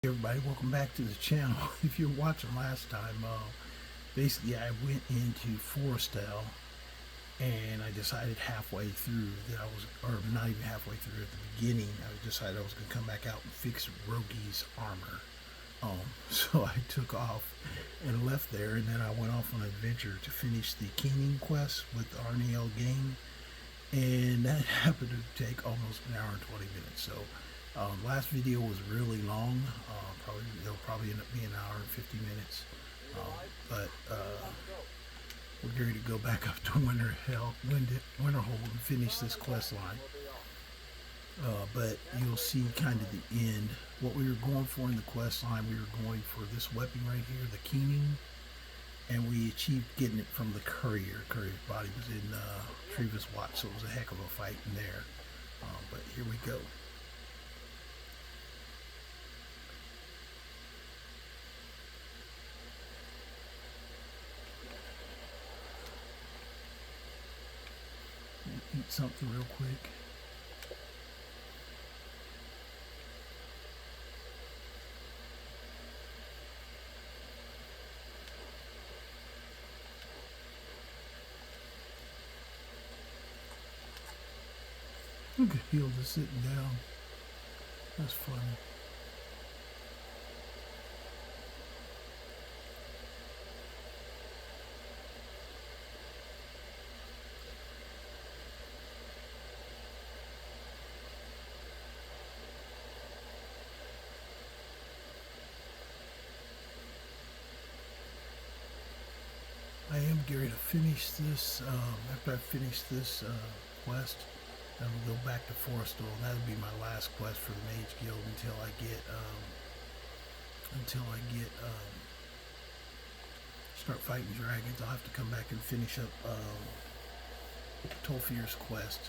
Everybody, welcome back to the channel. If you're watching last time, basically I went into Forestel and I decided halfway through that I was, or not even halfway through, at the beginning, I decided I was going to come back out and fix Rogi's armor. So I took off and left there, and then I went off on an adventure to finish the Keening quest with Arnie L. Game, and that happened to take almost an hour and 20 minutes. So last video was really long. It'll probably end up being an hour and 50 minutes. But we're ready to go back up to Winterhold and finish this quest line. But you'll see kind of the end. What we were going for in the quest line, we were going for this weapon right here, the Keening, and we achieved getting it from the courier. Courier's body was in Treva's watch, so it was a heck of a fight in there. But here we go. Eat something real quick. Look at Hilda sitting down. That's funny. I am going to finish this. After I finish this quest, then we'll go back to Forestal, and that'll be my last quest for the Mage Guild until I get start fighting dragons. I'll have to come back and finish up Tolfir's quest.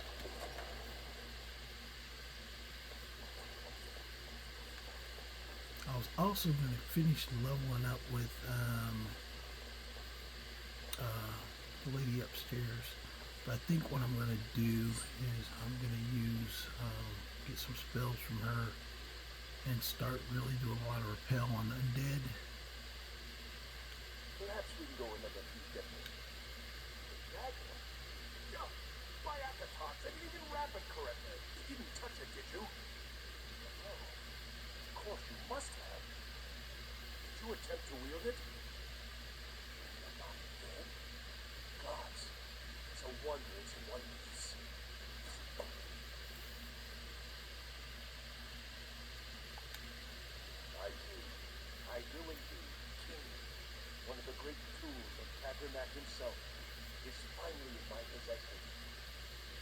I was also going to finish leveling up with the lady upstairs, but I think what I'm going to do is I'm going to use get some spells from her and start really doing a lot of repel on the undead. Perhaps we can go another few decades. Dragon? No, by Akatos, I didn't even wrap it correctly. You didn't touch it, did you? Oh, of course you must have. Did you attempt to wield it? You're not dead? Gods, it's a wonder it's in one piece. I do indeed. King, one of the great tools of Tabernac himself, is finally in my possession.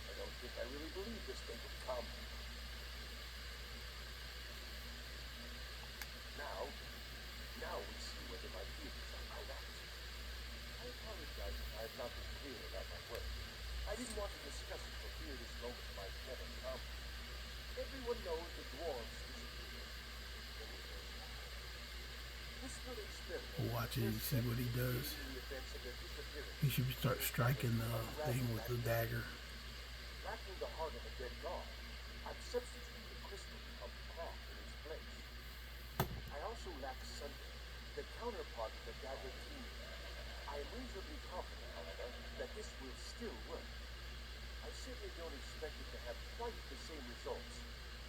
I don't think I really believe this day would come. Now we see whether my feelings are correct. I apologize if I have not been clear about my work. I didn't want to discuss it for fear this moment might never come. Everyone knows the dwarves disappeared. This little experiment. We'll watch it and see what he does. He should start striking the thing with the dagger. Lacking the heart of a dead god, I've substituted the crystal of cloth in its place. I also lack Sunday, the counterpart of the dagger team. I am reasonably confident, however, that this will still work. I certainly don't expect it to have quite the same results.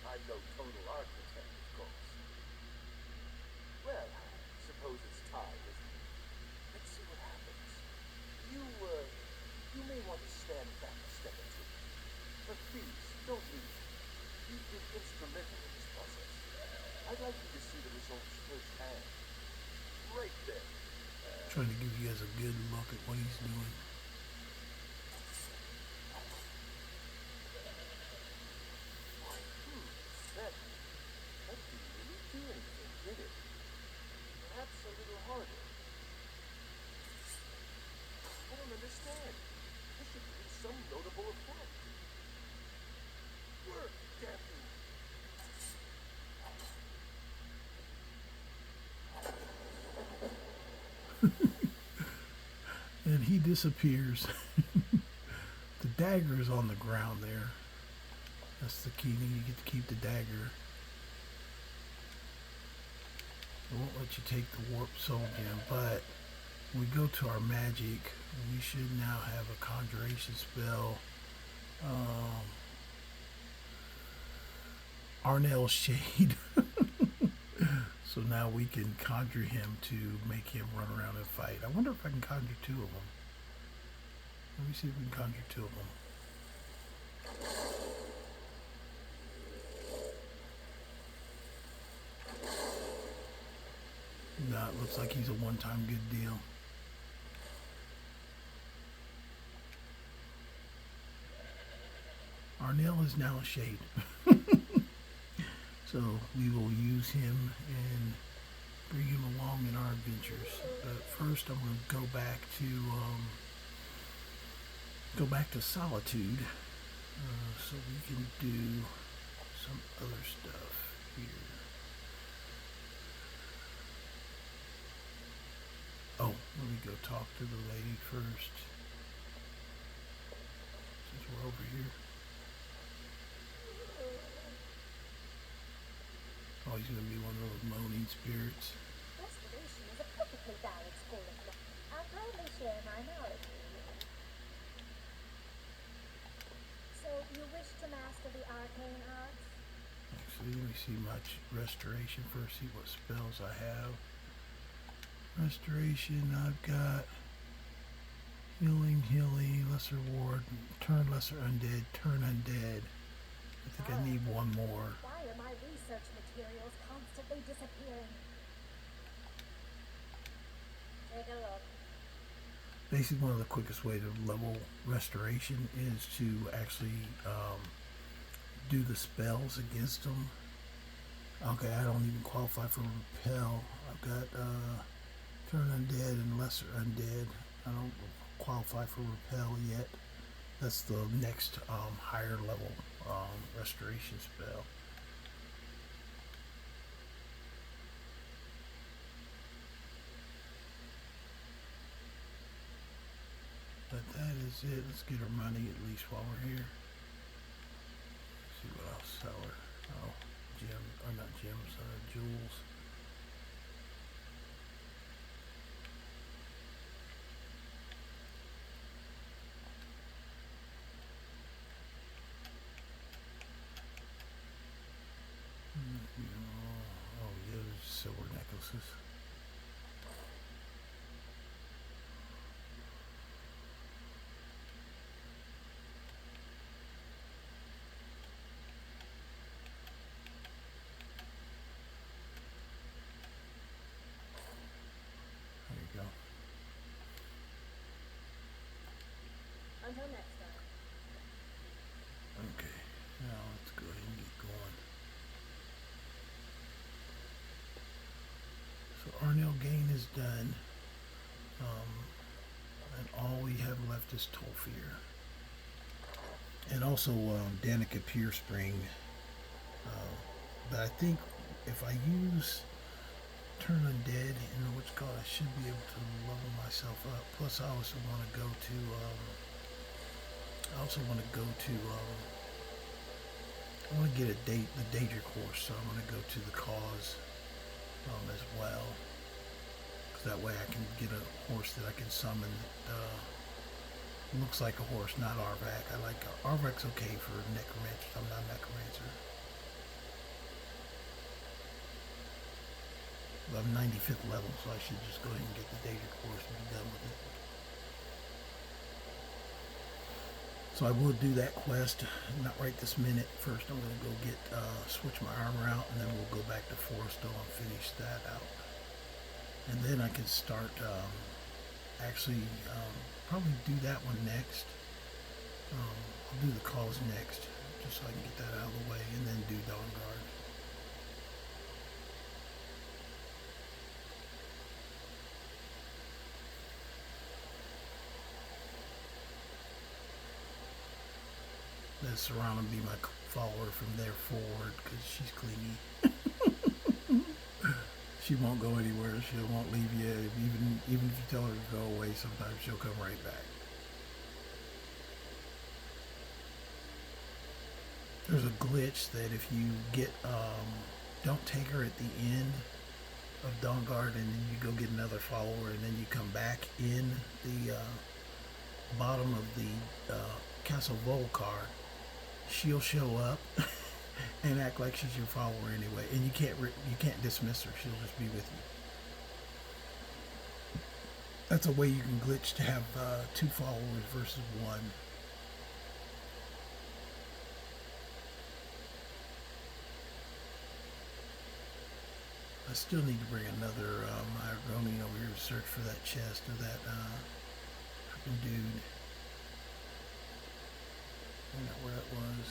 I'm no total architect, of course. Well, suppose it's time, isn't it? Let's see what happens. You may want to stand back a step or two. But please, don't leave. You've been instrumental in this process. I'd like you to see the results firsthand. Right there. Trying to give you guys a good look at what he's doing. That didn't really do anything, did it? Perhaps a little harder. I don't understand. This should produce some notable effect. Work, damn you! And he disappears. The dagger is on the ground there. That's the key thing. You get to keep the dagger. It won't let you take the warp soul gem, but when we go to our magic, we should now have a conjuration spell. Arnell's Shade. So now we can conjure him to make him run around and fight. I wonder if I can conjure two of them. Let me see if we can conjure two of them. No, it looks like he's a one-time good deal. Arnell is now a shade. So we will use him and bring him along in our adventures. But first I'm going to go back to Solitude, so we can do some other stuff here. Oh, let me go talk to the lady first, since we're over here. Oh, he's going to be one of those moaning spirits. Restoration is a perfectly valid school of thought. I proudly share my knowledge with you. So, you wish to master the arcane arts? Actually, let me see my restoration first, see what spells I have. Restoration, I've got healing, lesser ward, turn lesser undead, turn undead. I think I need one more. Why are my research materials constantly disappearing? Take a look. Basically, one of the quickest way to level restoration is to actually do the spells against them. Okay, I don't even qualify for repel. I've got turn undead and lesser undead. I don't qualify for repel yet. That's the next higher level restoration spell. But that is it. Let's get our money at least while we're here. See what I'll sell her. Oh, not gems, jewels. Oh, yeah, there's silver necklaces. There you go. Until next time. Okay, now let's go ahead and get going. So Arnell Gain is done. And all we have left is Tolfear. And also Danica Peerspring. But I think if I use Turn Undead in what's called, I should be able to level myself up. Plus I also want to go to I want to get the Daedric horse, so I'm going to go to the cause as well. Because that way I can get a horse that I can summon that looks like a horse, not Arvak. I like Arvak's okay for necromancers. I'm not a necromancer. I'm 95th level, so I should just go ahead and get the Daedric horse and be done with it. So I will do that quest, not right this minute. First I'm going to go get, switch my armor out, and then we'll go back to Forrestal and finish that out. And then I can start, probably do that one next. I'll do the cause next, just so I can get that out of the way, and then do Dawnguard. Let Serrano be my follower from there forward, because she's clingy. She won't go anywhere. She won't leave you. Even if you tell her to go away, sometimes she'll come right back. There's a glitch that if you get, don't take her at the end of Dawnguard, and then you go get another follower, and then you come back in the bottom of the Castle Volcar, she'll show up and act like she's your follower anyway, and you can't dismiss her. She'll just be with you. That's a way you can glitch to have 2 followers versus 1. I still need to bring another Ironian over here to search for that chest or that freaking dude. I don't know where it was.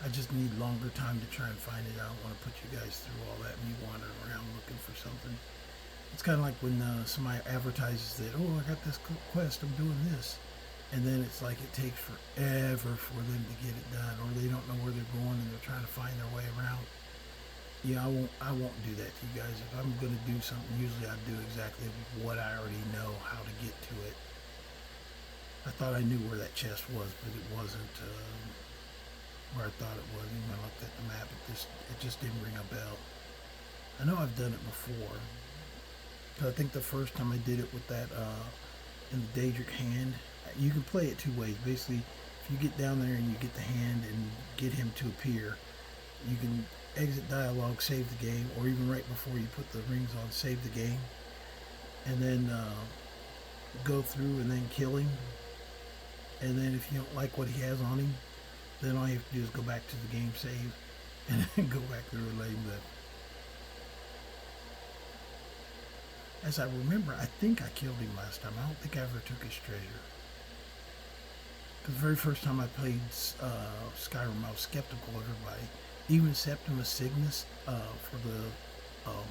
I just need longer time to try and find it. I don't want to put you guys through all that, me wandering around looking for something. It's kind of like when somebody advertises that, oh, I got this quest, I'm doing this. And then it's like it takes forever for them to get it done, or they don't know where they're going and they're trying to find their way around. Yeah, I won't do that to you guys. If I'm going to do something, usually I do exactly what I already know how to get to it. I thought I knew where that chest was, but it wasn't where I thought it was. Even when I looked at the map, it just didn't ring a bell. I know I've done it before. I think the first time I did it with that in the Daedric hand, you can play it 2 ways. Basically, if you get down there and you get the hand and get him to appear, you can exit dialogue, save the game, or even right before you put the rings on, save the game, and then go through and then kill him. And then if you don't like what he has on him, then all you have to do is go back to the game save and then go back through and let him live. As I remember, I think I killed him last time. I don't think I ever took his treasure. The very first time I played Skyrim, I was skeptical of everybody. Even Septimus Signus for the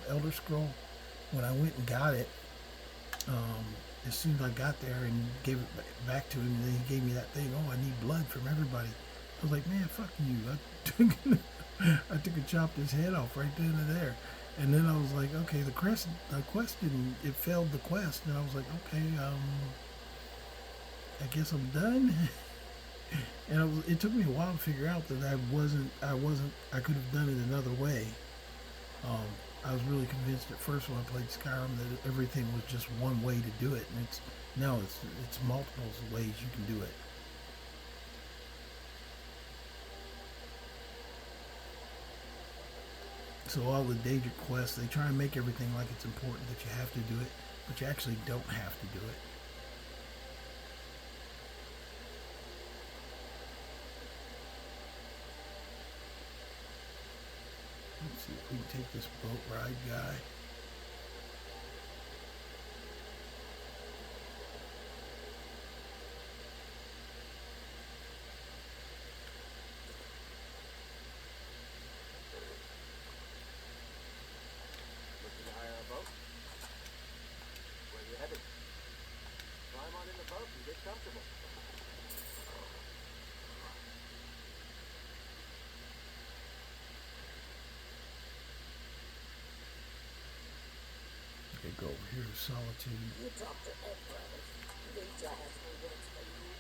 Elder Scroll, when I went and got it, as soon as I got there and gave it back to him, and then he gave me that thing, oh, I need blood from everybody. I was like, man, fuck you. I took and chopped his head off right then and there. And then I was like, okay, the quest didn't, it failed the quest. And I was like, okay, I guess I'm done. And it took me a while to figure out that I could have done it another way. I was really convinced at first when I played Skyrim that everything was just one way to do it. And it's multiple ways you can do it. So all the Daedric quests, they try and make everything like it's important that you have to do it, but you actually don't have to do it. Let's see if we can take this boat ride guy. Looking to hire a boat? Where you headed? Climb on in the boat and get comfortable. Okay, go over here to Solitude. You talk to Ed Brothers. Ninja has no words for you.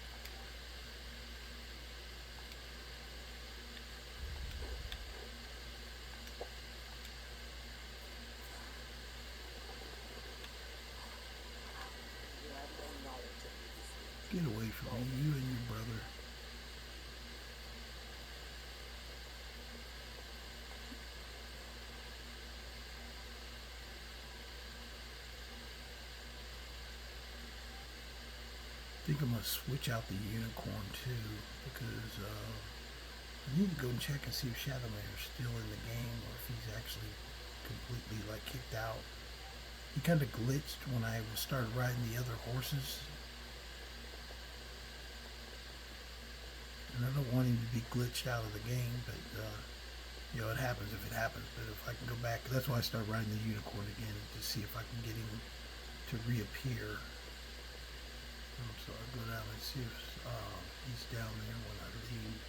You have no knowledge of these. Get away from me, you and your brother. I think I'm going to switch out the unicorn too, because I need to go and check and see if Shadowmare's still in the game or if he's actually completely like kicked out. He kind of glitched when I started riding the other horses. And I don't want him to be glitched out of the game, but you know, it happens if it happens. But if I can go back, that's why I started riding the unicorn again, to see if I can get him to reappear. So I'll go down and see if he's down there when I leave.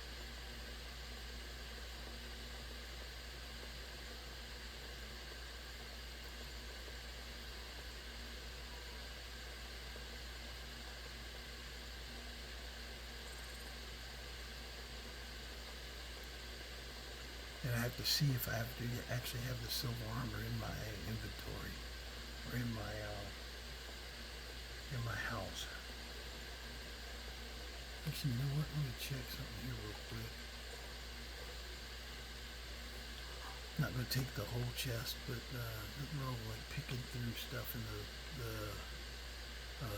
And I have to see if I have to actually have the silver armor in my inventory or in my house. Actually, you know what? Let me check something here real quick. Not gonna take the whole chest, but nothing wrong with like picking through stuff in the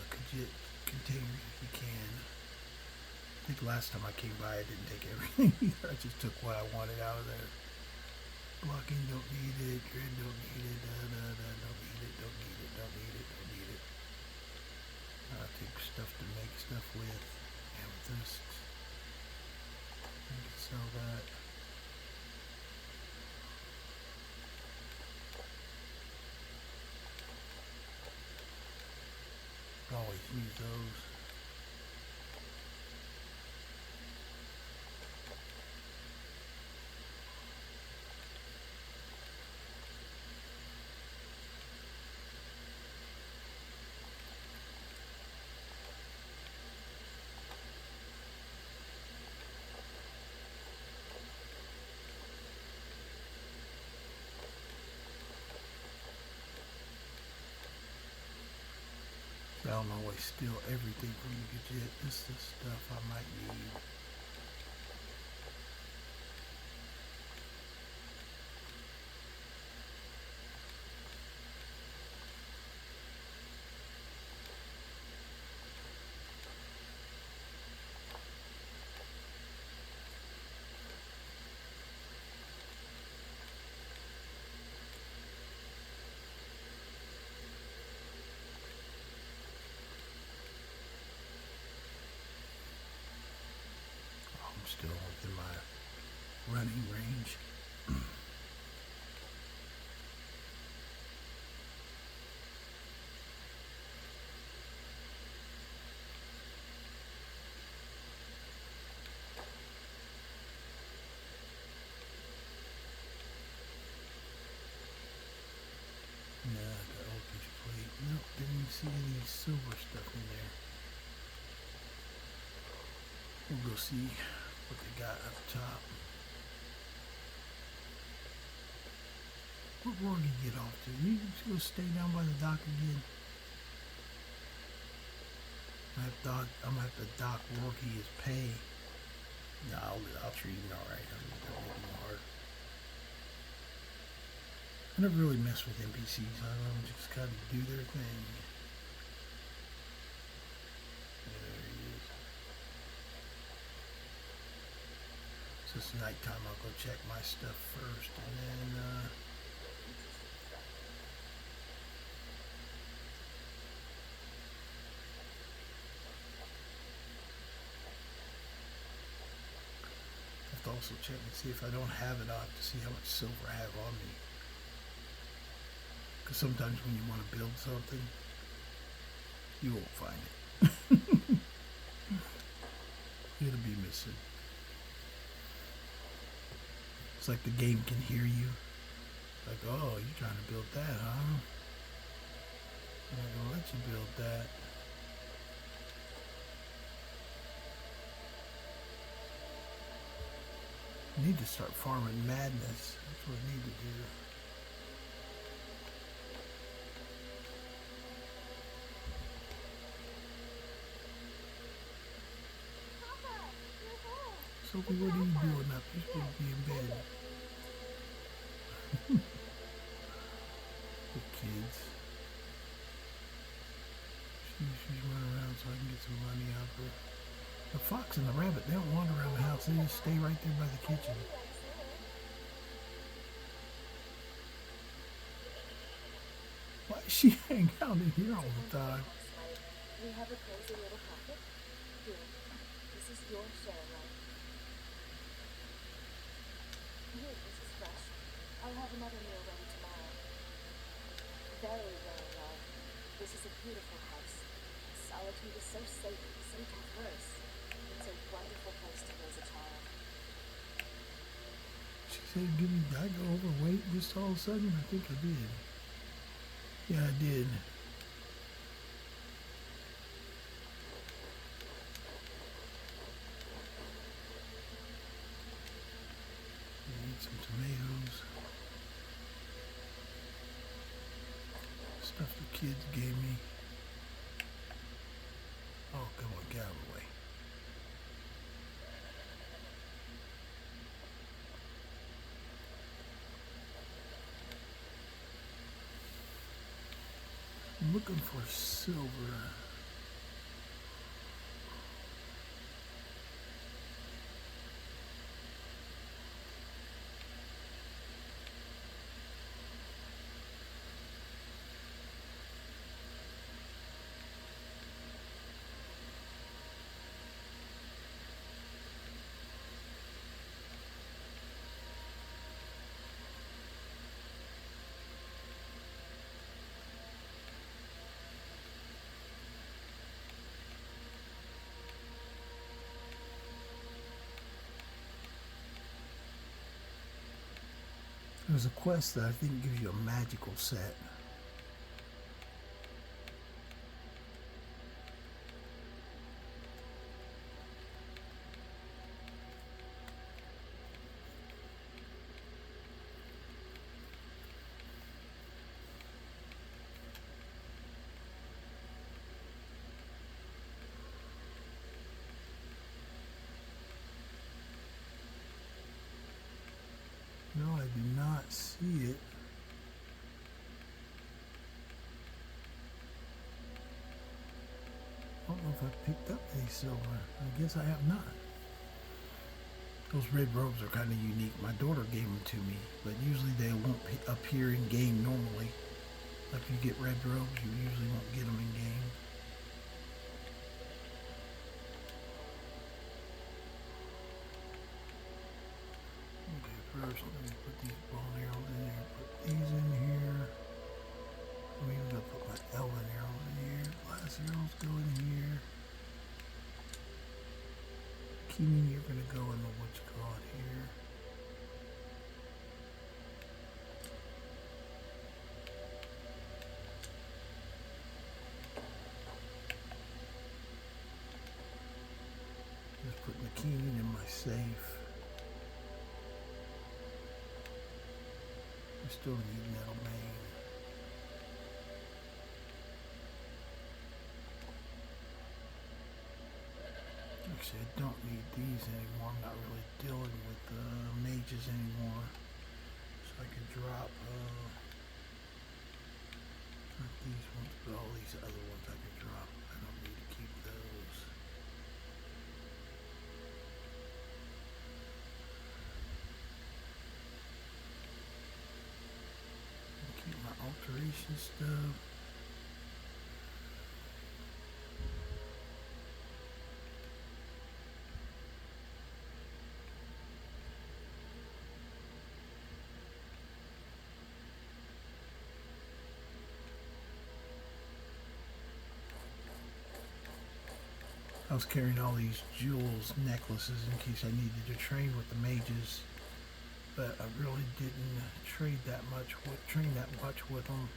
containers if you can. I think last time I came by I didn't take everything either. I just took what I wanted out of there. Blocking, don't need it. Grid, don't need it. Don't need it. Don't need it. Don't need it. Don't need it. I'll take stuff to make stuff with. Amethysts. I can sell that. Always use those. I don't always steal everything from the gadget. This is the stuff I might need. I'm still within my running range. No, I got old picture plate. Nope, didn't see any silver stuff in there. We'll go see what they got up top. What road did you get off to? You just go stay down by the dock again? I'm gonna have to dock Rourke his pay. No, I'll treat him alright. I'm not gonna make him hard. I never really mess with NPCs. I let them just kind of do their thing. Yeah, there he is. So it's nighttime. I'll go check my stuff first, and then I have to also check and see if I don't have it. I'll have to see how much silver I have on me. Because sometimes when you want to build something, you won't find it. It'll be missing. It's like the game can hear you. Like, oh, you're trying to build that, huh? I'm not gonna let you build that. I need to start farming madness. That's what I need to do. Sophie, what are you doing up? You're supposed to be in bed. The kids. She's running around so I can get some money out of her. The fox and the rabbit, they don't wander around the house. They just stay right there by the kitchen. Why does she hang out in here all the time? We have a cozy little pocket. Here, this is your share, right? Here, this is fresh. I'll have another meal ready tomorrow. Very, very well. This is a beautiful house. Solitude is so safe, so diverse. It's a wonderful place to raise a child. She said, did I go overweight just all of a sudden? I think I did. Yeah, I did. Get some tomatoes. Stuff the kids gave me. Oh, come on, get out of the way. I'm looking for silver. There's a quest that I think gives you a magical set. No, I do not see it. I don't know if I picked up any silver. I guess I have not. Those red robes are kind of unique. My daughter gave them to me, but usually they won't appear in game normally. Like if you get red robes, you usually won't get them in game. Okay, first let me put these ball arrows in here. Put these in here. I'm even gonna put my elven arrow in here. Glass arrows go in here. Keenan, you're gonna go in the what's called here. Just putting the Keenan in my safe. I still need metal main. Actually, I don't need these anymore. I'm not really dealing with mages anymore. So I can drop not these ones, but all these other ones I can drop. I don't need to keep those. Keep my alteration stuff. I was carrying all these jewels, necklaces, in case I needed to train with the mages, but I really didn't train that much with them.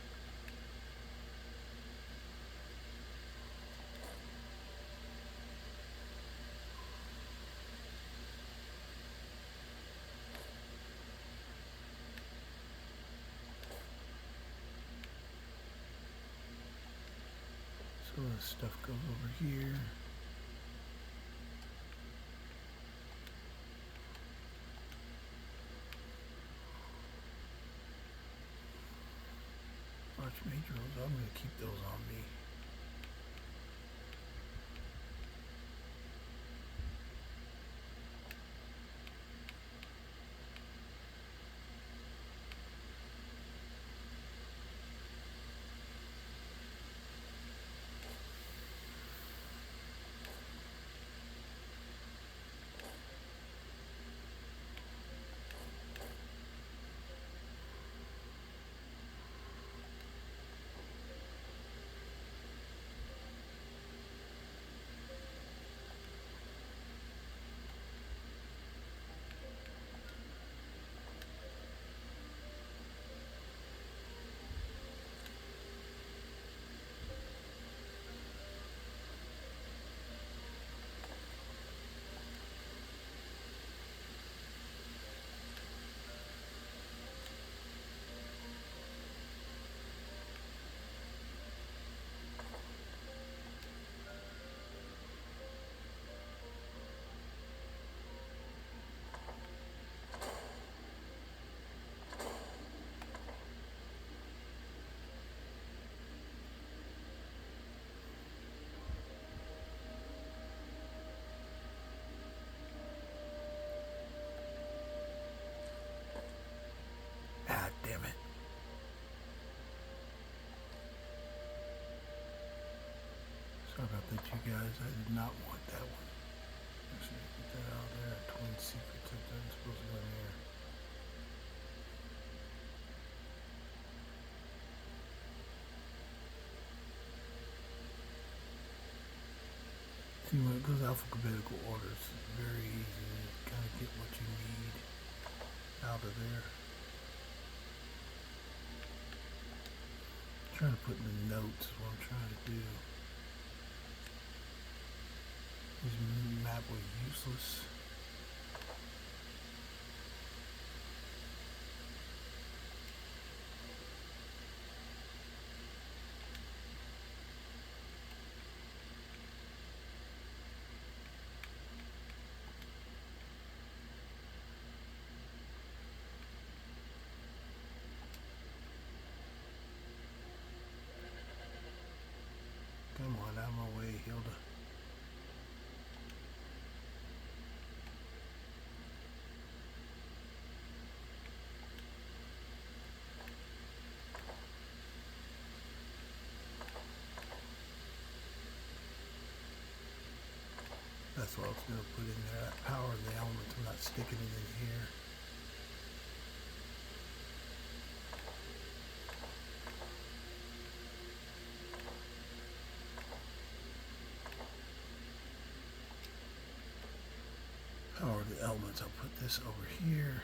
Some of this stuff goes over here. Archmage robes, I'm going to keep those on me. realize I did not want that one. Actually, get that out there. Twin secret tip that's supposed to go in here. See, when it goes alphabetical order, it's very easy to kind of get what you need out of there. I'm trying to put in the notes is what I'm trying to do. This map was useless. Come on, out of my way, Hilda. That's what I was going to put in there. That power of the elements. I'm not sticking it in here. Power of the elements. I'll put this over here.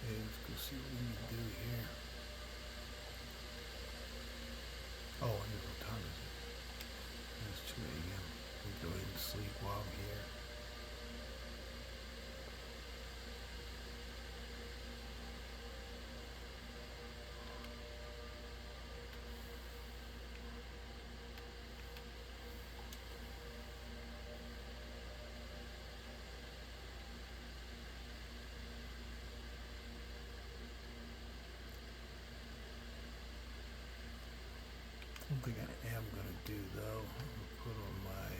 Okay, let's go see what we need to do here. Oh, I know what time is it? It's 2 a.m. We'll go ahead and sleep while I'm here. One thing I am going to do though, I'm going to put on my,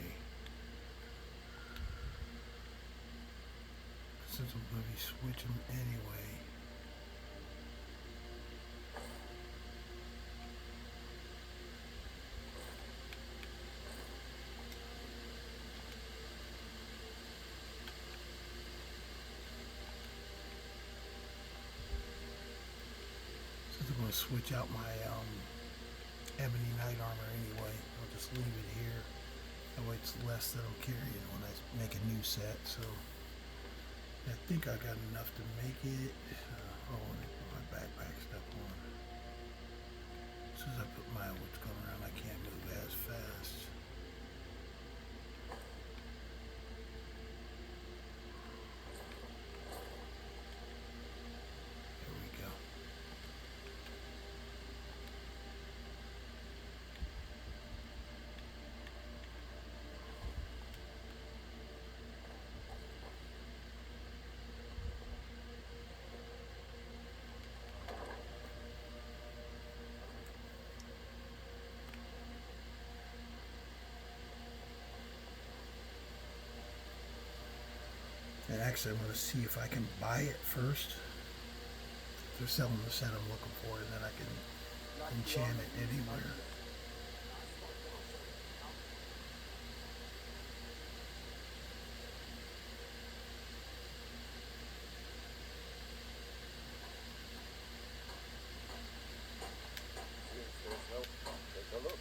since I'm going to be switching anyway. Since I'm going to switch out my ebony knight armor anyway, I'll just leave it here. That way it's less that I'm carrying when I make a new set. So I think I got enough to make it. Oh, let me put my backpack stuff on. As soon as I put my what's going around, I can't move as fast. There we go. And actually, I'm going to see if I can buy it first. If they're selling the set I'm looking for, and then I can enchant it anywhere. Since there's help, take a look.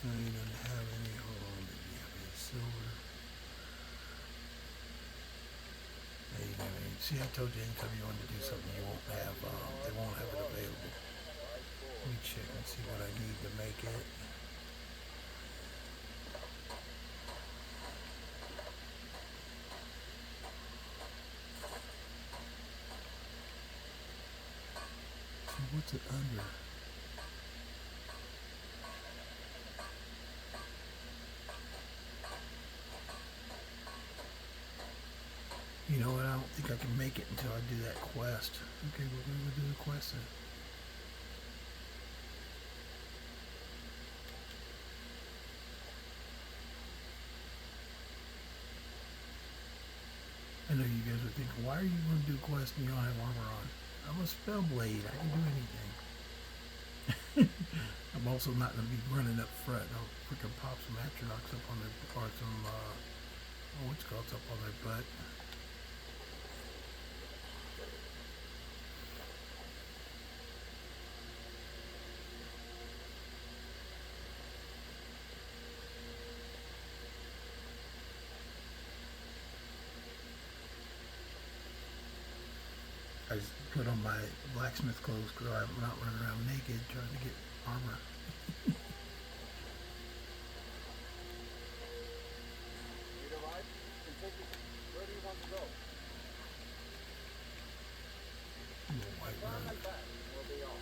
I don't have any. Hold on, do you have any silver? Hey, you have any? See, I told you anytime you want to do something, you won't have. They won't have it available. Let me check and see what I need to make it. See, what's it under? You know what? don't think I can make it until I do that quest. Okay, we're going to do the quest then. I know you guys are thinking, why are you going to do quests and you don't have armor on? I'm a spell blade. I can do anything. I'm also not going to be running up front. I'll freaking pop some Atronachs up on their, or some, what's it called, up on their butt. I just put on my blacksmith clothes because I'm not running around naked trying to get armor. Need a ride? Can take you. Where do you want to go? Little white Down road. like that. We'll be off.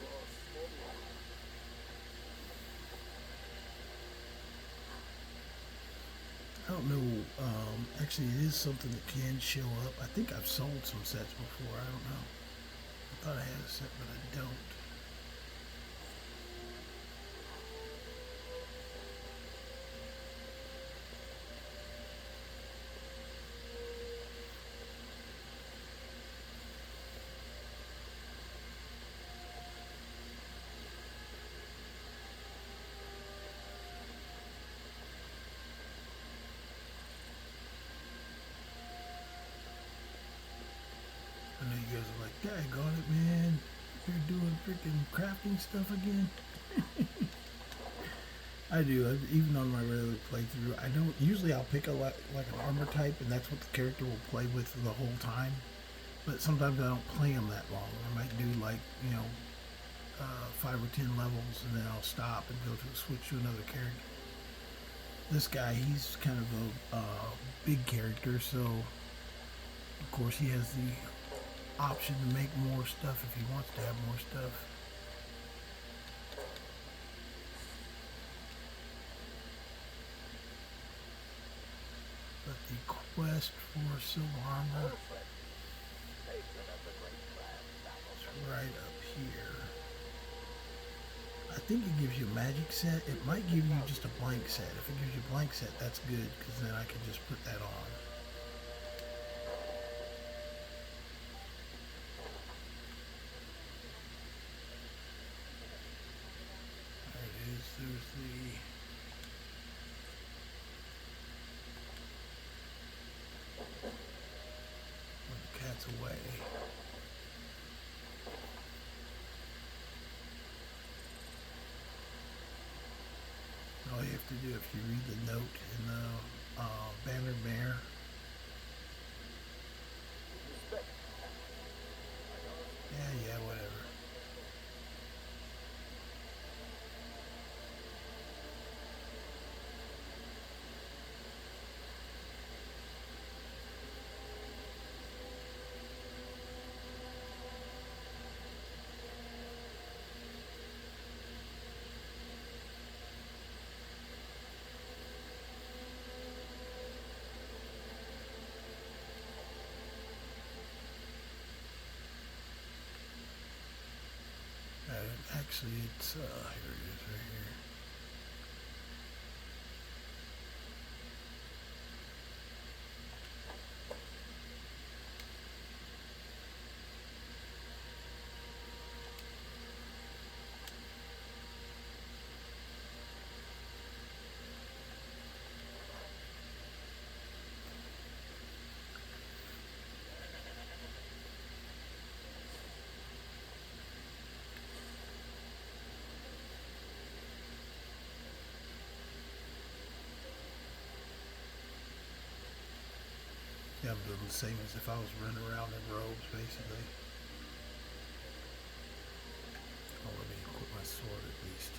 Oh, steady. I don't know. Actually, it is something that can show up. I think I've sold some sets before. I don't know. I thought I had a set, but I don't. I know you guys are like, "Daggone it, man! You're doing freaking crafting stuff again." I do. Even on my regular playthrough, I don't. Usually, I'll pick like an armor type, and that's what the character will play with the whole time. But sometimes I don't play them that long. I might do like 5 or 10 levels, and then I'll stop and go to switch to another character. This guy, he's kind of a big character, so of course he has the option to make more stuff if he wants to have more stuff. But the quest for silver armor is right up here. I think it gives you a magic set. It might give you just a blank set. If it gives you a blank set, that's good, because then I can just put that on. There it is. There's the... when the cat's away. All you have to do, if you read the note in the Banner Mare, yeah, whatever. Actually, it's here it is right here. Yeah, I'm doing the same as if I was running around in robes, basically. Oh, let me equip my sword at least.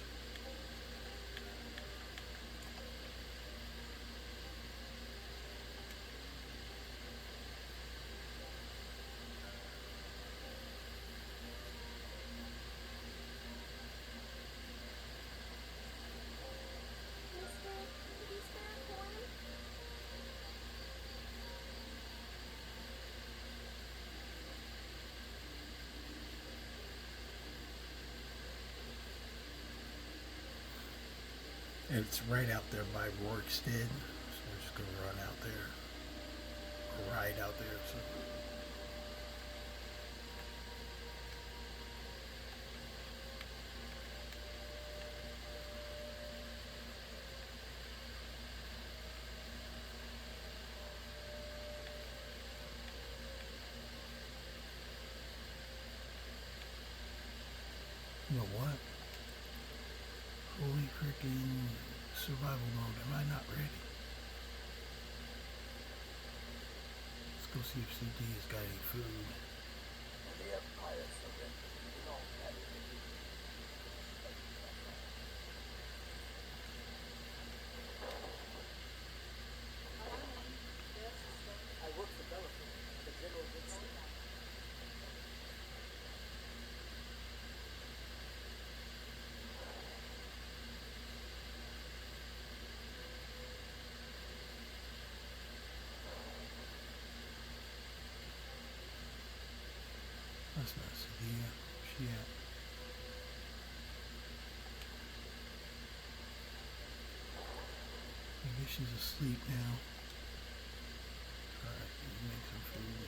Mister, could you spare a coin? And it's right out there by Rorikstead. So we're just gonna run out there. Or ride out there. So you know what? Holy freaking survival mode. Am I not ready? Let's go see if CD has got any food. And the Empire surrendered. We all had it. I work for Bellefield, the General Dixon. That's not CD. Where's she at? Maybe she's asleep now. Alright, make some food.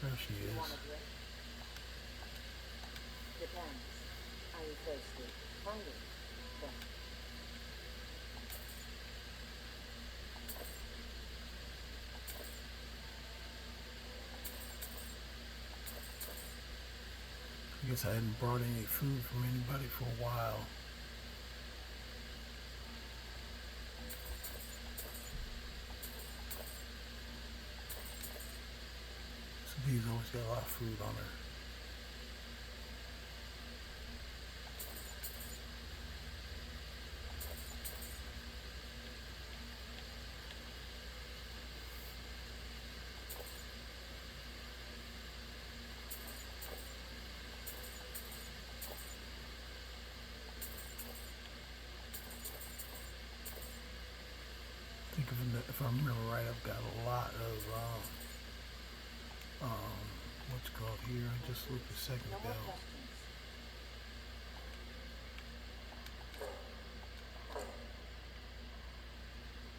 There she You want is. a drink? Depends. Are you thirsty? Hungry? Then. I guess I hadn't brought any food from anybody for a while. So these always got a lot of food on her. I think if I remember right, I've got a lot of what's it called here? I just looked a second No more ago. questions.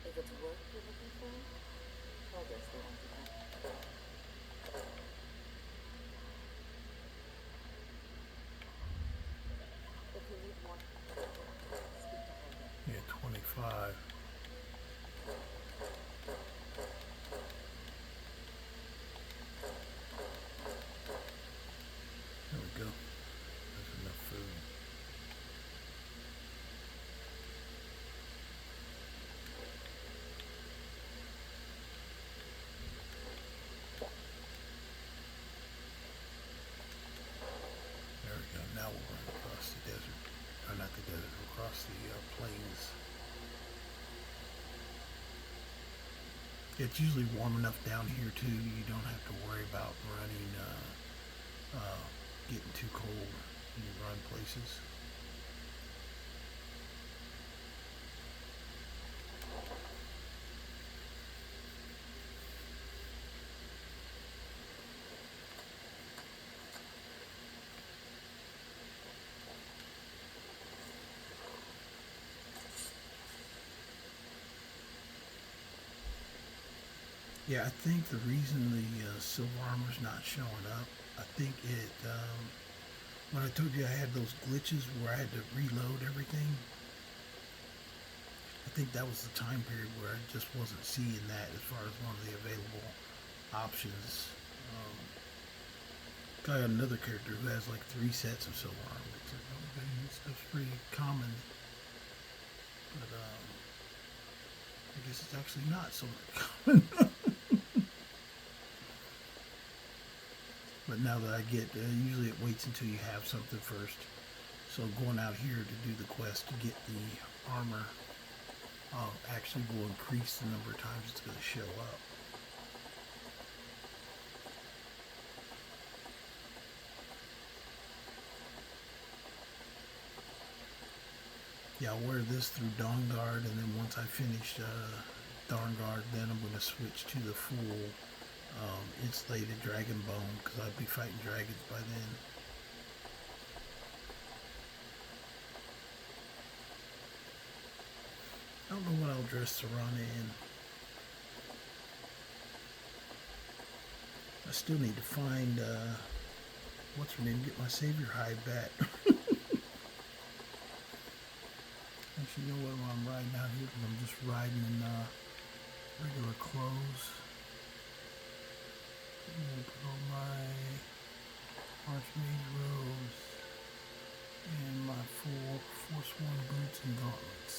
If it's work you're looking for, I guess they won't be happy. If you need more, speak to Holden. Yeah, 25. There we go. There's enough food. There we go. Now we'll run across the desert. Or not the desert, across the plains. It's usually warm enough down here too. You don't have to worry about running, getting too cold when you run places. Yeah, I think the reason the silver armor's not showing up, I think it, when I told you I had those glitches where I had to reload everything, I think that was the time period where I just wasn't seeing that as far as one of the available options. I got another character who has like 3 sets of silver armor. It's like, okay, this stuff's pretty common, but I guess it's actually not so common. But now that I get, usually it waits until you have something first. So going out here to do the quest to get the armor actually will increase the number of times it's going to show up. Yeah, I'll wear this through Dawnguard, and then once I finish Dawnguard, then I'm going to switch to the full insulated Dragon Bone, because I'll be fighting dragons by then. I don't know what I'll dress Serana in. I still need to find, what's her name, get my Savior hide back. Actually, you know what, while I'm riding out here, I'm just riding in regular clothes. I'm going to put on my Archmage robes and my full Forsworn boots and gauntlets.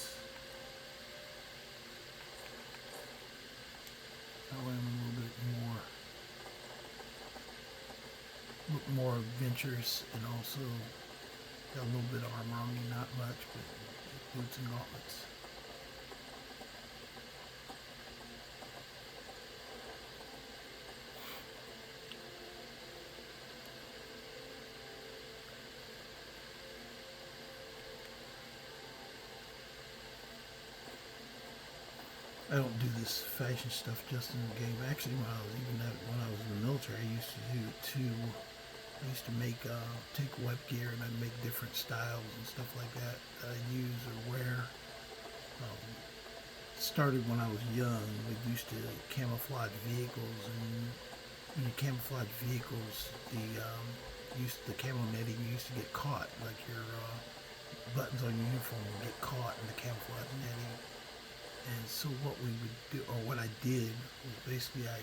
That way I'm a little bit more adventurous, and also got a little bit of armor on me, not much, but boots and gauntlets. I don't do this fashion stuff just in the game. Actually, when I was in the military, I used to do it too. I used to make take web gear and I'd make different styles and stuff like that that I use or wear. Started when I was young. We used to camouflage vehicles, and when you camouflage vehicles, the camo netting used to get caught, like your buttons on your uniform would get caught in the camouflage netting. And so what we would do, or what I did, was basically I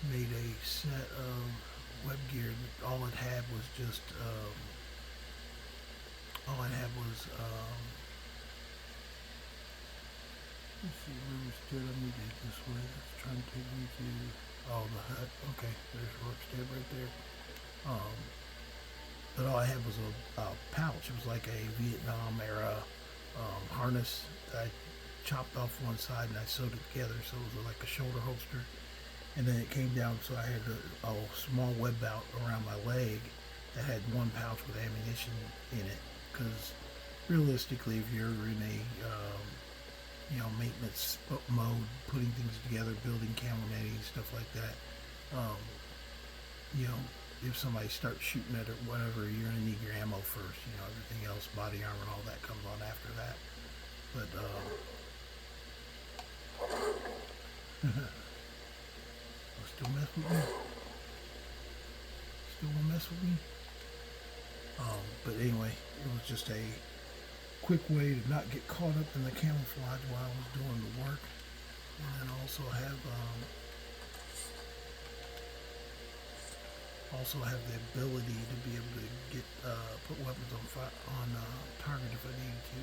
made a set of web gear. All it had was just let's see, Riverstead. Let me get this way. It's trying to take me to the hut. Okay, there's Riverstead right there. But all I had was a pouch. It was like a Vietnam era harness that I chopped off one side and I sewed it together, so it was like a shoulder holster. And then it came down, so I had a small web belt around my leg that had one pouch with ammunition in it. Because realistically, if you're in a maintenance mode, putting things together, building camo netting, stuff like that, if somebody starts shooting at it or whatever, you're gonna need your ammo first. Everything else, body armor and all that, comes on after that. But still mess with me? Still wanna mess with me? But anyway, it was just a quick way to not get caught up in the camouflage while I was doing the work, and then also have the ability to be able to get put weapons on target if I needed to.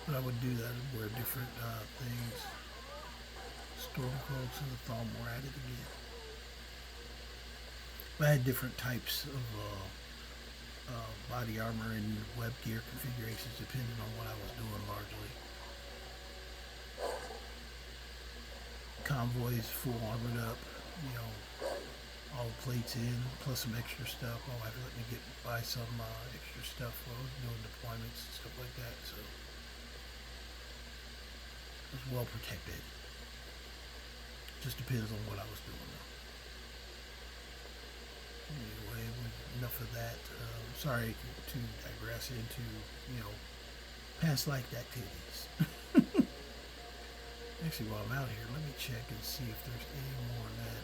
But I would do that and wear different things. Stormcloaks and the Thalmor added again. But I had different types of body armor and web gear configurations depending on what I was doing largely. Convoys full armored up, all the plates in, plus some extra stuff. My wife let me buy some extra stuff while I was doing deployments and stuff like that, so it was well protected. Just depends on what I was doing though. Anyway, enough of that. Sorry to digress into, past life activities. Actually, while I'm out here, let me check and see if there's any more of that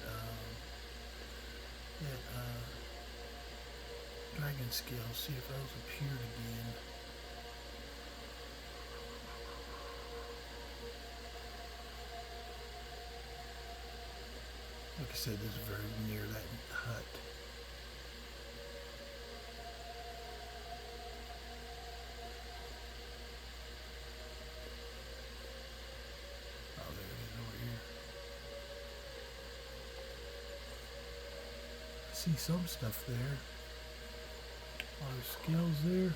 dragon scale. See if those appeared again. Like I said, this is very near that hut. Oh, there it is over here. see some stuff there. A lot of skills there.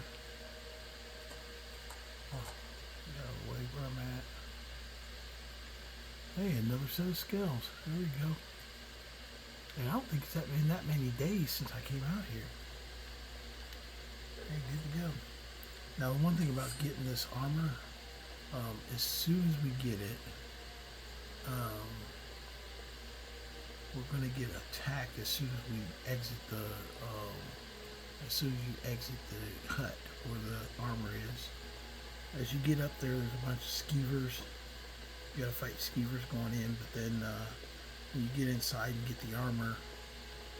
Oh, get out of the way where I'm at. Hey, another set of skills. There we go. And I don't think it's been that many days since I came out here. Hey, good to go. Now, the one thing about getting this armor, as soon as we get it, we're going to get attacked as soon as we exit the, as soon as you exit the hut where the armor is. As you get up there, there's a bunch of skeevers. You gotta fight skeevers going in, but then when you get inside and get the armor,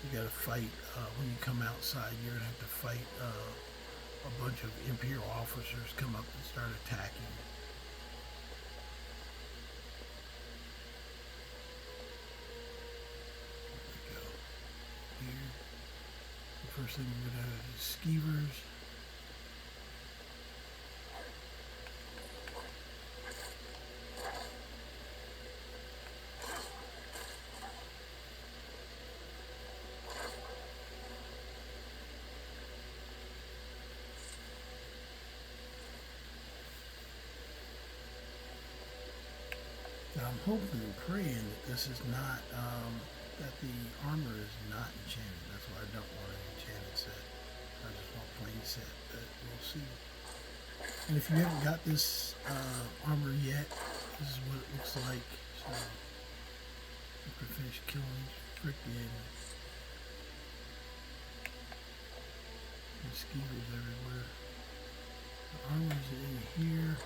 you gotta fight, when you come outside, you're gonna have to fight a bunch of Imperial officers come up and start attacking. Here. The first thing we're gonna have is skeevers. Now I'm hoping and praying that this is not that the armor is not enchanted. That's why I don't want an enchanted set. I just want plain set, but we'll see. And if you haven't got this armor yet, this is what it looks like. So you can finish killing freaking skeevers everywhere. The armor's in here.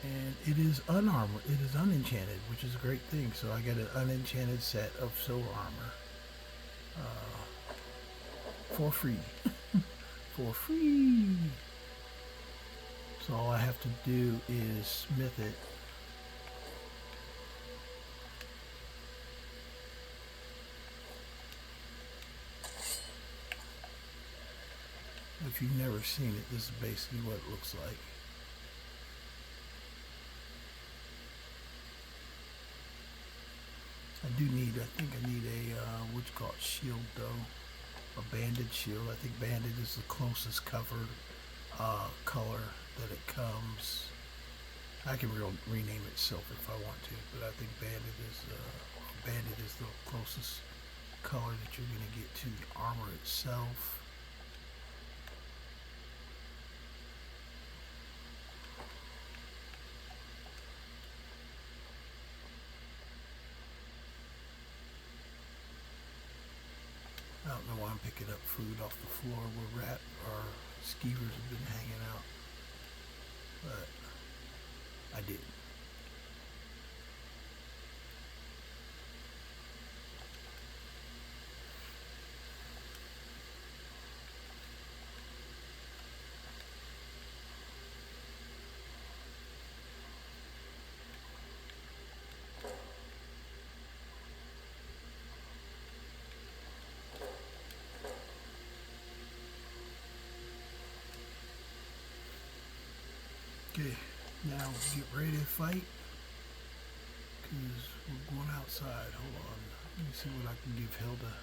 And it is unarmored, it is unenchanted, which is a great thing. So I got an unenchanted set of soul armor for free. For free. So all I have to do is smith it. If you've never seen it, this is basically what it looks like. I think I need a, what's called shield though. A banded shield. I think banded is the closest covered color that it comes. I can rename it silver if I want to, but I think banded is the closest color that you're going to get to the armor itself. I don't know why I'm picking up food off the floor where or skeevers have been hanging out, but I did. Okay, now get ready to fight, because we're going outside. Hold on, let me see what I can give Hilda.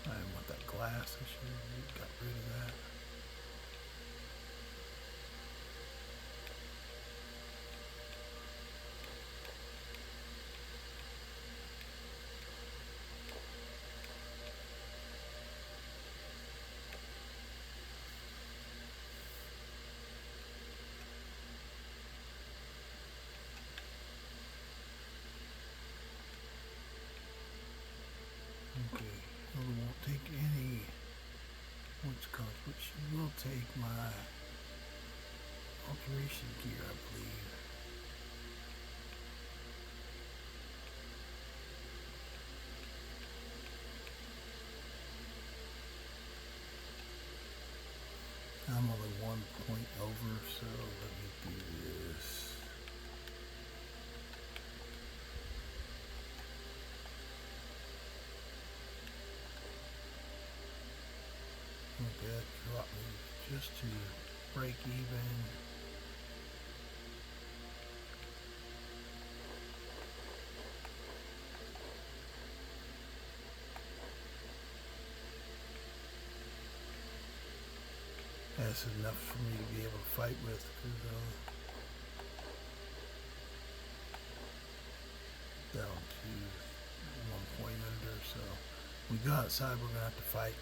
I didn't want that glass. I should have got rid of that. Okay, Hilda won't take any points cost, but she will take my alteration gear, I believe. I'm only 1 point over, so let me do this. Okay, that dropped me just to break even. That's enough for me to be able to fight with, because down to 1 point under, so we go outside, we're gonna have to fight.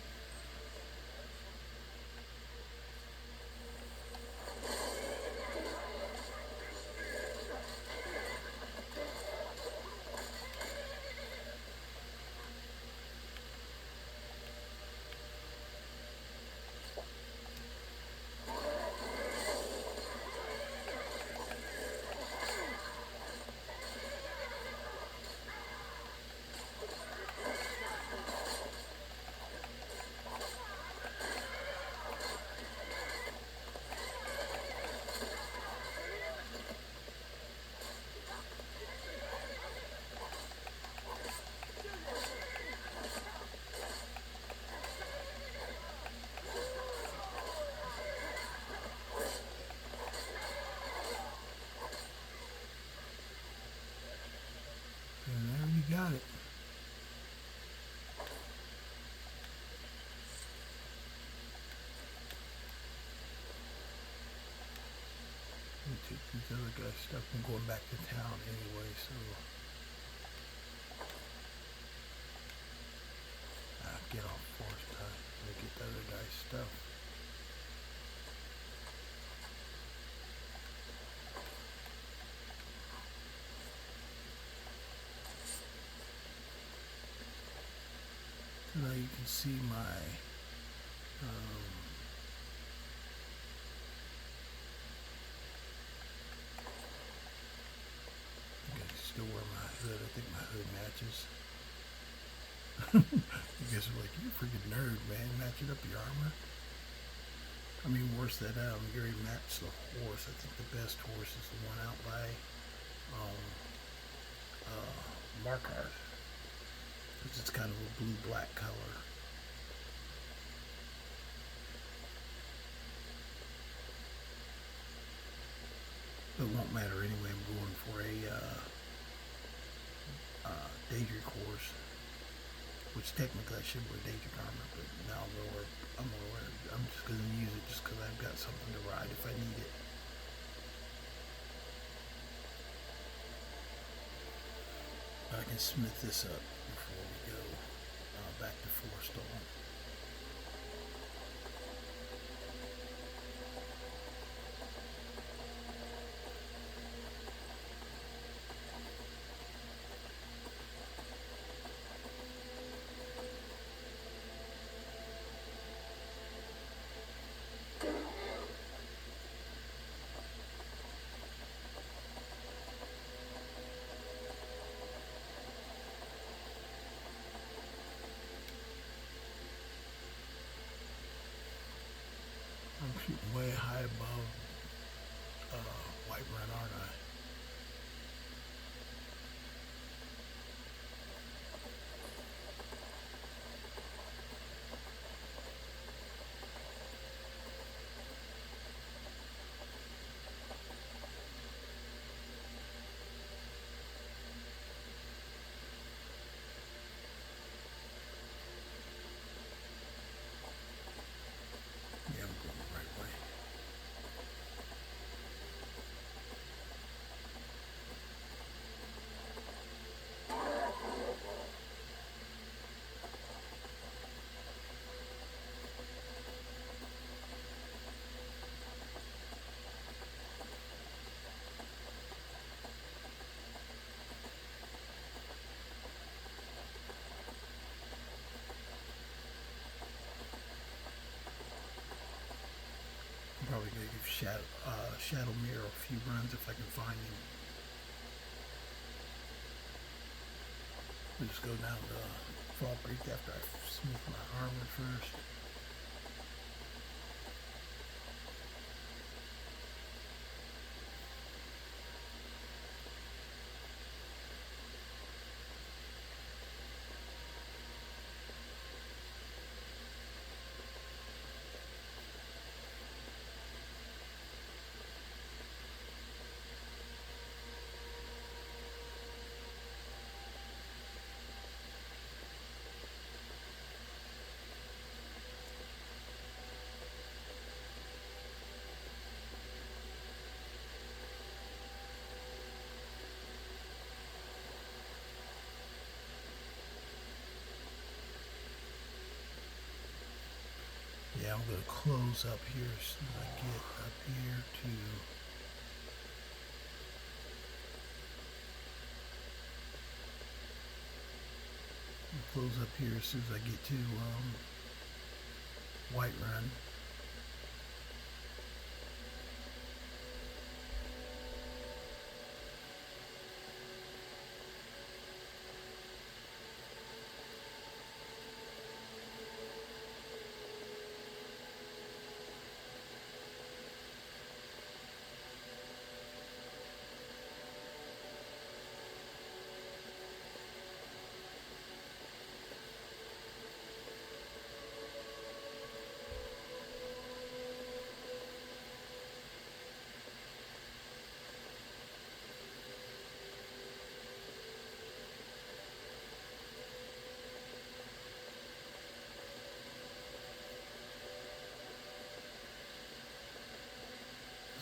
And there we got it. Let me take these other guys' stuff. I'm going back to town anyway, so get off force time. Let me get the other guy's stuff. So now you can see my okay, still wear my hood. I think my hood matches. You guys are like, you're a freaking nerd, man. Matching up your armor. I mean, worse than that, I'm Gary match the horse. I think the best horse is the one out by Markart, because it's kind of a blue-black color. But it won't matter anyway. I'm going for a Daedric horse, which technically I should wear Daedric armor, but now I'm just going to use it just because I've got something to ride if I need it. I can smith this up before we go back to Forestall. I'm shooting way high above Whiterun, aren't I? Yeah, I'm going the right way. I'm probably going to give Shadow Mirror a few runs if I can find him. We'll just go down to Fall Creek after I smooth my armor first. I'm going to close up here as soon as I get up here to. I'll close up here as soon as I get to Whiterun.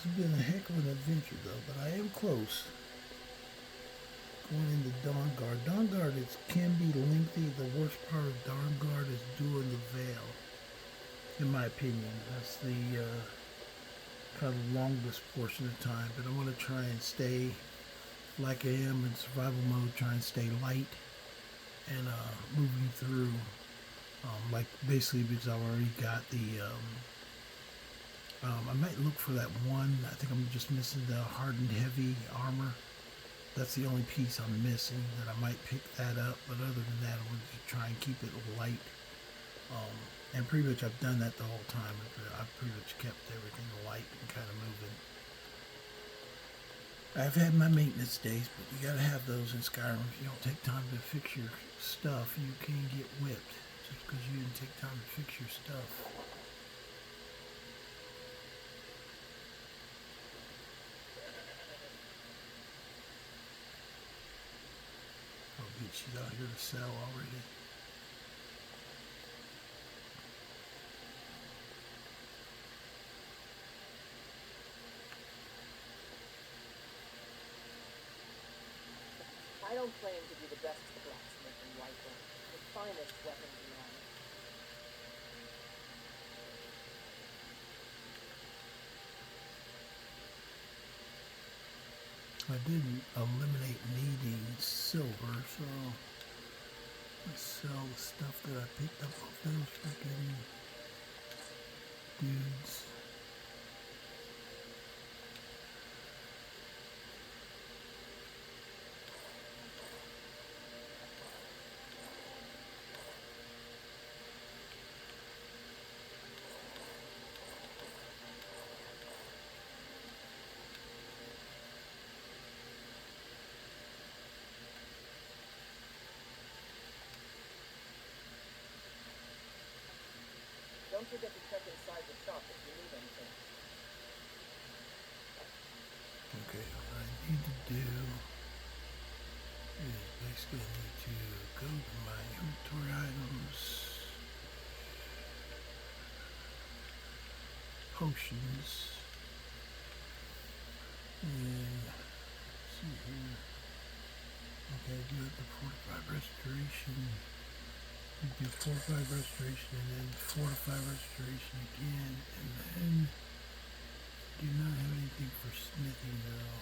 It's been a heck of an adventure though, but I am close. Going into Dawnguard. Dawnguard can be lengthy. The worst part of Dawnguard is doing the Veil. In my opinion, that's the kind of longest portion of time. But I want to try and stay like I am in survival mode. Try and stay light and moving through. Like basically because I've already got the. I might look for that one. I think I'm just missing the hardened heavy armor. That's the only piece I'm missing that I might pick that up. But other than that, I'm going to try and keep it light. And pretty much I've done that the whole time. I've pretty much kept everything light and kind of moving. I've had my maintenance days, but you got to have those in Skyrim. If you don't take time to fix your stuff, you can get whipped just because you didn't take time to fix your stuff. She's out here to sell already. I don't claim to be the best blacksmith in Whiterun, the finest weapons in armor. I didn't eliminate needing silver, so let's sell the stuff that I picked up off those freaking dudes. Don't forget to check inside the shop if you need anything. Okay, what I need to do is basically I need to go to my inventory items, potions, and let's see here. Okay, do it the 45 restoration. We do 45 restoration and then 45 restoration again, and then do not have anything for smithing though.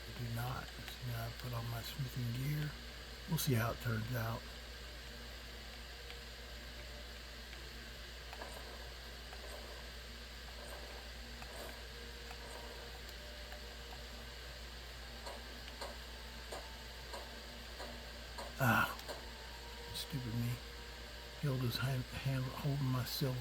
I do not. See, now I put on my smithing gear. We'll see how it turns out. Ah, stupid me. Held his hand holding my silver.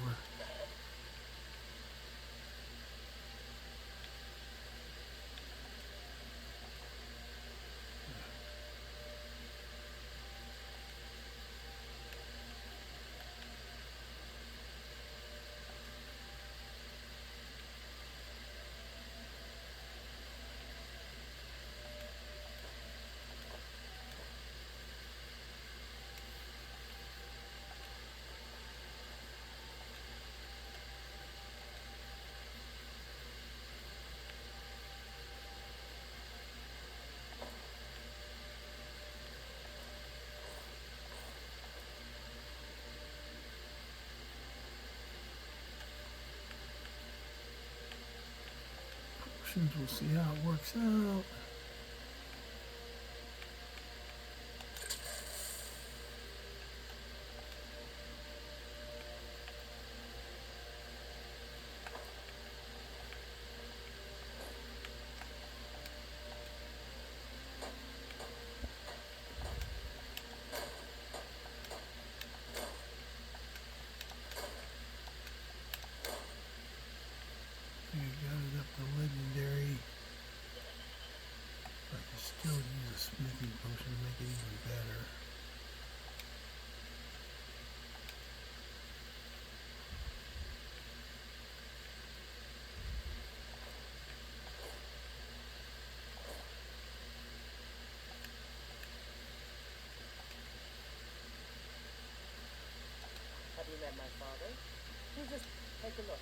potions. We'll see how it works out. You got it up to legendary. I can still use a smithing potion to make it even better. Have you met my father? You just take a look.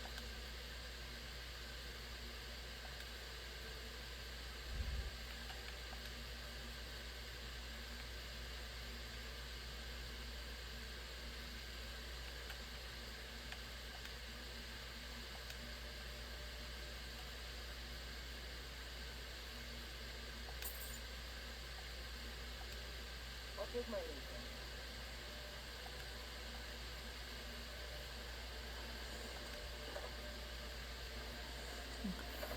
I'll take my leave then.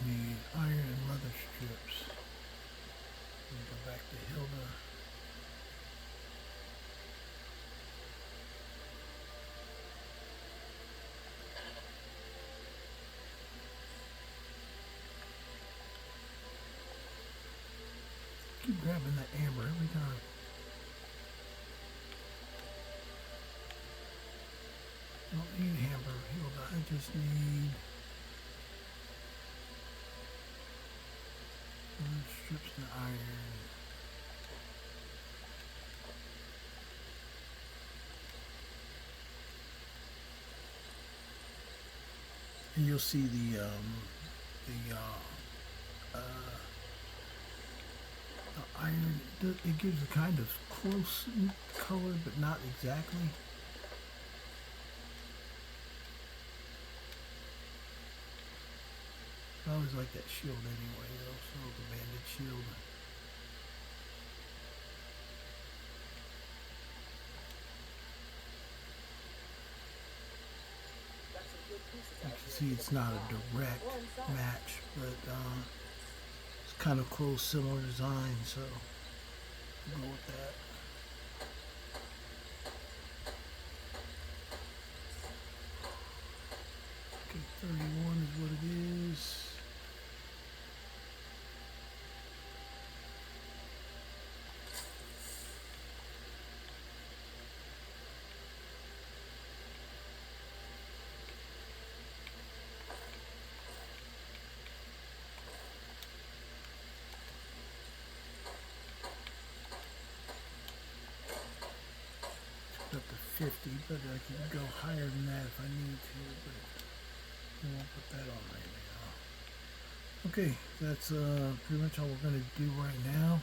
Need iron and leather strips. And go back to Hilda. Keep grabbing that amber every time. I don't need amber, Hilda. I just need strips and iron. And you'll see the iron. It gives a kind of close color, but not exactly. I always like that shield anyway, though. So the banded shield. Got some good pieces You out can here. see it's not a direct match, but it's kind of close, similar design. So we'll go with that. Okay, 31 is what it is. Up to 50, but I can go higher than that if I need to, but I won't put that on right now. Okay, that's pretty much all we're going to do right now.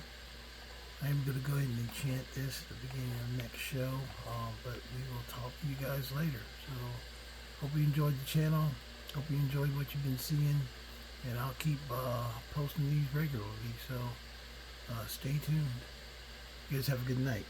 I am going to go ahead and enchant this at the beginning of the next show, but we will talk to you guys later. So, hope you enjoyed the channel. Hope you enjoyed what you've been seeing, and I'll keep posting these regularly, so stay tuned. You guys have a good night.